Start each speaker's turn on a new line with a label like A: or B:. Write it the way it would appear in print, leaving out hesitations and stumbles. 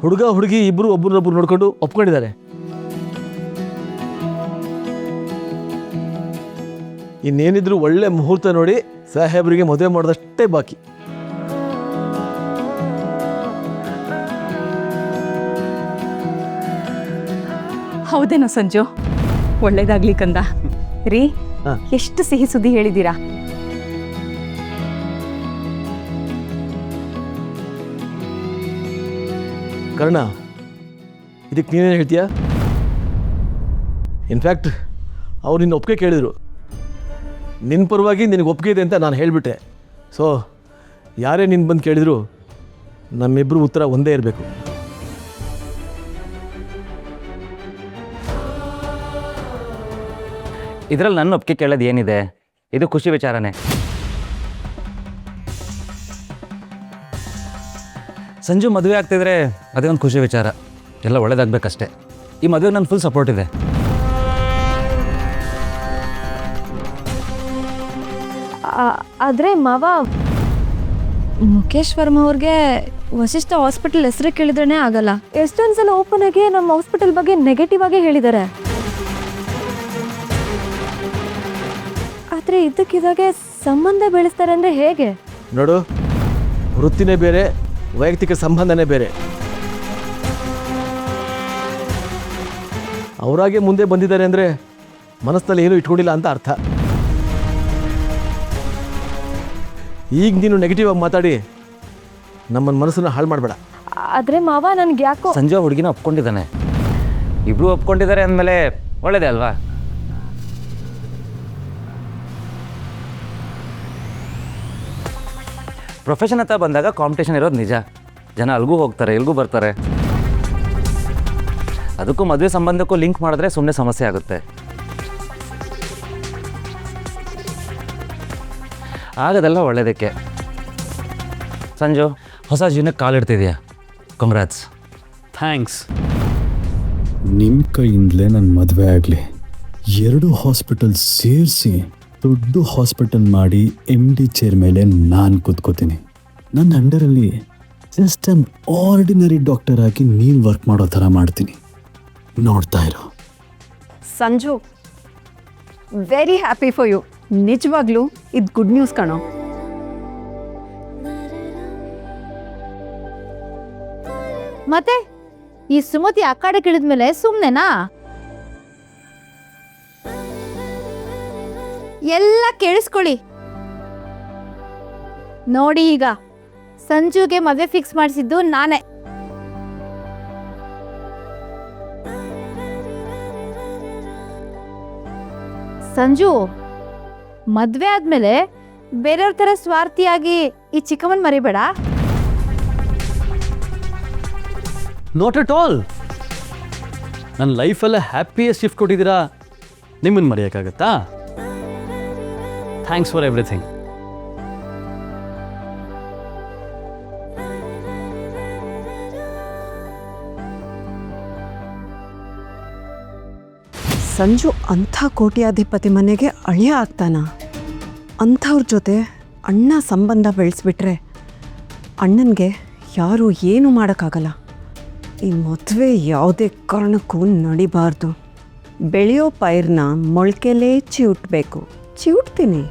A: ಹುಡುಗ ಹುಡುಗಿ ಇಬ್ಬರು ಒಬ್ಬರನ್ನೊಬ್ಬರು ನೋಡ್ಕೊಂಡು ಒಪ್ಕೊಂಡಿದ್ದಾರೆ. ಇನ್ನೇನಿದ್ರು ಒಳ್ಳೆ ಮುಹೂರ್ತ ನೋಡಿ ಸಾಹೇಬರಿಗೆ ಮದುವೆ ಮಾಡೋದಷ್ಟೇ ಬಾಕಿ.
B: ಹೌದೇನೋ ಸಂಜು, ಒಳ್ಳೇದಾಗ್ಲಿ ಕಂದ. ರೀ, ಎಷ್ಟು ಸಿಹಿ ಸುದ್ದಿ ಹೇಳಿದ್ದೀರಾ.
A: ಕರ್ಣ, ಇದಕ್ಕೆ ನೀನೇನು ಹೇಳ್ತೀಯಾ? ಇನ್ಫ್ಯಾಕ್ಟ್ ಅವ್ರು ನಿನ್ನ ಒಪ್ಪಿಗೆ ಕೇಳಿದರು. ನಿನ್ನ ಪರವಾಗಿ ನಿನಗೆ ಒಪ್ಪಿಗೆ ಇದೆ ಅಂತ ನಾನು ಹೇಳಿಬಿಟ್ಟೆ. ಸೊ ಯಾರೇ ನಿನ್ನ ಬಂದು ಕೇಳಿದ್ರು ನಮ್ಮಿಬ್ಬರು ಉತ್ತರ ಒಂದೇ ಇರಬೇಕು.
C: ಇದರಲ್ಲಿ ನನ್ನ ಒಪ್ಪಿಗೆ ಕೇಳೋದು ಏನಿದೆ? ಇದು ಖುಷಿ ವಿಚಾರನೇ. ಸಂಜು ಮದುವೆ ಆಗ್ತಿದ್ರೆ ಅದೇ ಒಂದು ಖುಷಿ ವಿಚಾರ. ಎಲ್ಲ ಒಳ್ಳೇದಾಗಬೇಕಷ್ಟೇ. ಈ ಮದುವೆಗೆ ನನ್ನ ಫುಲ್ ಸಪೋರ್ಟ್ ಇದೆ.
D: ಆದರೆ ಮಾವ, ಮುಖೇಶ್ ವರ್ಮ ಅವ್ರಿಗೆ ವಶಿಷ್ಠ ಹಾಸ್ಪಿಟಲ್ ಹೆಸರು ಕೇಳಿದ್ರೇ ಆಗಲ್ಲ. ಎಷ್ಟೊಂದು ಸಲ ಓಪನ್ ಆಗಿ ನಮ್ಮ ಹಾಸ್ಪಿಟಲ್ ಬಗ್ಗೆ ನೆಗೆಟಿವ್ ಆಗಿ ಹೇಳಿದ್ದಾರೆ. ಆದರೆ ಇದಕ್ಕಿದಾಗೆ ಸಂಬಂಧ ಬೆಳೆಸ್ತಾರೆ ಅಂದರೆ ಹೇಗೆ?
A: ನೋಡು, ವೃತ್ತಿನೇ ಬೇರೆ, ವೈಯಕ್ತಿಕ ಸಂಬಂಧನೇ ಬೇರೆ. ಅವರಾಗೆ ಮುಂದೆ ಬಂದಿದ್ದಾರೆ ಅಂದರೆ ಮನಸ್ಸಿನಲ್ಲಿ ಏನೂ ಇಟ್ಕೊಂಡಿಲ್ಲ ಅಂತ ಅರ್ಥ. ಈಗ ನೀನು ನೆಗೆಟಿವ್ ಆಗಿ ಮಾತಾಡಿ ನಮ್ಮ ಮನಸ್ಸನ್ನು ಹಾಳು ಮಾಡಬೇಡ.
D: ಆದರೆ ಮಾವ, ನನಗೆ ಯಾಕೋ
C: ಸಂಜು ಹುಡುಗಿನ ಒಪ್ಕೊಂಡಿದ್ದಾನೆ. ಇಬ್ಬರು ಒಪ್ಕೊಂಡಿದ್ದಾರೆ ಅಂದಮೇಲೆ ಒಳ್ಳೇದೇ ಅಲ್ವಾ? ಪ್ರೊಫೆಷನ್ ಹತ್ರ ಬಂದಾಗ ಕಾಂಪಿಟೇಷನ್ ಇರೋದು ನಿಜ. ಜನ ಅಲ್ಲಿಗೂ ಹೋಗ್ತಾರೆ, ಇಲ್ಲಿಗೂ ಬರ್ತಾರೆ. ಅದಕ್ಕೂ ಮದುವೆ ಸಂಬಂಧಕ್ಕೂ ಲಿಂಕ್ ಮಾಡಿದ್ರೆ ಸುಮ್ಮನೆ ಸಮಸ್ಯೆ ಆಗುತ್ತೆ. ಆಗೋದೆಲ್ಲ ಒಳ್ಳೇದಕ್ಕೆ. ಸಂಜು, ಹೊಸ ಜೀವನಕ್ಕೆ ಕಾಲಿಡ್ತಿದ್ಯಾ. ಕಂಗ್ರಾಟ್ಸ್.
E: ಥ್ಯಾಂಕ್ಸ್. ನಿಮ್ಮ ಕೈಯಿಂದಲೇ ನನ್ನ ಮದುವೆ ಆಗಲಿ. 2 ಹಾಸ್ಪಿಟಲ್ ಸೇರಿಸಿ ದೊಡ್ಡ ಹಾಸ್ಪಿಟಲ್ ಮಾಡಿ MD ಚೇರ್ ಮೇಲೆ ನಾನು ಕೂತ್ಕೋತೀನಿ. ನನ್ನ ಅಂಡರಲ್ಲಿ ಜಸ್ಟ್ ಆನ್ ಆರ್ಡಿನರಿ ಡಾಕ್ಟರ್ ಆಗಿ ನೀನು ವರ್ಕ್ ಮಾಡೋ ಥರ ಮಾಡ್ತೀನಿ. ನೋಡ್ತಾ ಇರೋ.
B: Sanju, very happy for you. ನಿಜವಾಗ್ಲೂ ಇದು ಗುಡ್ ನ್ಯೂಸ್ ಕಣೋ.
D: ಮತ್ತೆ ಈ ಸುಮತಿ ಆ ಕಡೆ ಕೇಳಿದ್ಮೇಲೆ ಸುಮ್ಮನೆನಾ? ಎಲ್ಲ ಕೇಳಿಸ್ಕೊಳ್ಳಿ ನೋಡಿ. ಈಗ ಸಂಜುಗೆ ಮದುವೆ ಫಿಕ್ಸ್ ಮಾಡಿಸಿದ್ದು ನಾನೇ. ಸಂಜು, ಮದುವೆ ಆದ್ಮೇಲೆ ಬೇರೆಯವ್ರ ಥರ ಸ್ವಾರ್ಥಿಯಾಗಿ ಈ ಚಿಕ್ಕಮ್ಮನ್ ಮರಿಬೇಡ.
E: Not at all. ನನ್ನ ಲೈಫಲ್ಲ ಹ್ಯಾಪಿಯೆಸ್ಟ್ ಶಿಫ್ಟ್ ಕೊಟ್ಟಿದ್ದೀರಾ. ನಿಮ್ಮನ್ನು ಮರೆಯೋಕ್ಕಾಗತ್ತಾ? Thanks for everything.
B: ಸಂಜು ಅಂಥ ಕೋಟ್ಯಾಧಿಪತಿ ಮನೆಗೆ ಅಳಿಯ ಆಗ್ತಾನ? ಅಂಥವ್ರ ಜೊತೆ ಅಣ್ಣ ಸಂಬಂಧ ಬೆಳೆಸ್ಬಿಟ್ರೆ ಅಣ್ಣನಿಗೆ ಯಾರೂ ಏನೂ ಮಾಡೋಕ್ಕಾಗಲ್ಲ. ಈ ಮದುವೆ ಯಾವುದೇ ಕಾರಣಕ್ಕೂ ನಡಿಬಾರ್ದು. ಬೆಳೆಯೋ ಪೈರ್ನ ಮೊಳಕೆಲೇ ಚಿವುಟ್ಬೇಕು. ಚಿವುಟ್ತೀನಿ.